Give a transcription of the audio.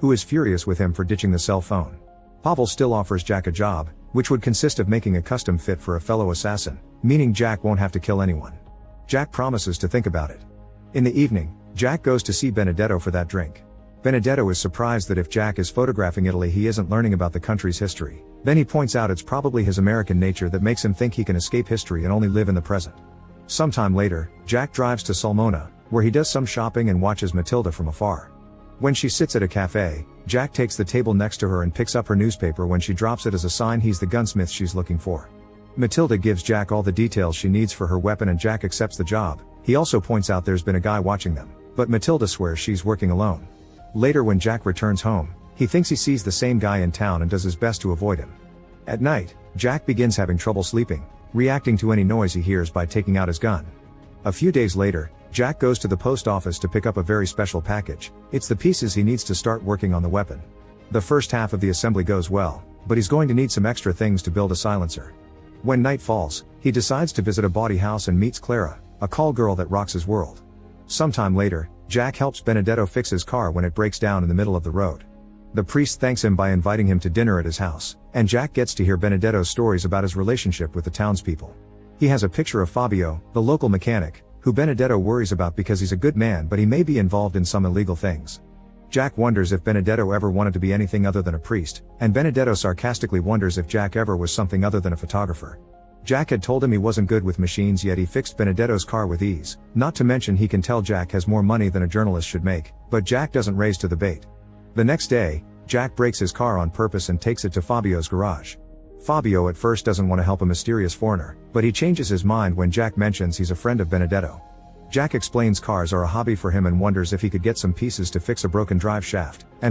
who is furious with him for ditching the cell phone. Pavel still offers Jack a job, which would consist of making a custom fit for a fellow assassin, meaning Jack won't have to kill anyone. Jack promises to think about it. In the evening, Jack goes to see Benedetto for that drink. Benedetto is surprised that if Jack is photographing Italy he isn't learning about the country's history. Then he points out it's probably his American nature that makes him think he can escape history and only live in the present. Sometime later, Jack drives to Sulmona, where he does some shopping and watches Matilda from afar. When she sits at a cafe, Jack takes the table next to her and picks up her newspaper when she drops it as a sign he's the gunsmith she's looking for. Matilda gives Jack all the details she needs for her weapon and Jack accepts the job. He also points out there's been a guy watching them, but Matilda swears she's working alone. Later when Jack returns home, he thinks he sees the same guy in town and does his best to avoid him. At night, Jack begins having trouble sleeping, reacting to any noise he hears by taking out his gun. A few days later, Jack goes to the post office to pick up a very special package. It's the pieces he needs to start working on the weapon. The first half of the assembly goes well, but he's going to need some extra things to build a silencer. When night falls, he decides to visit a bawdy house and meets Clara, a call girl that rocks his world. Sometime later, Jack helps Benedetto fix his car when it breaks down in the middle of the road. The priest thanks him by inviting him to dinner at his house, and Jack gets to hear Benedetto's stories about his relationship with the townspeople. He has a picture of Fabio, the local mechanic, who Benedetto worries about because he's a good man but he may be involved in some illegal things. Jack wonders if Benedetto ever wanted to be anything other than a priest, and Benedetto sarcastically wonders if Jack ever was something other than a photographer. Jack had told him he wasn't good with machines, yet he fixed Benedetto's car with ease, not to mention he can tell Jack has more money than a journalist should make, but Jack doesn't raise to the bait. The next day, Jack breaks his car on purpose and takes it to Fabio's garage. Fabio at first doesn't want to help a mysterious foreigner, but he changes his mind when Jack mentions he's a friend of Benedetto. Jack explains cars are a hobby for him and wonders if he could get some pieces to fix a broken drive shaft, and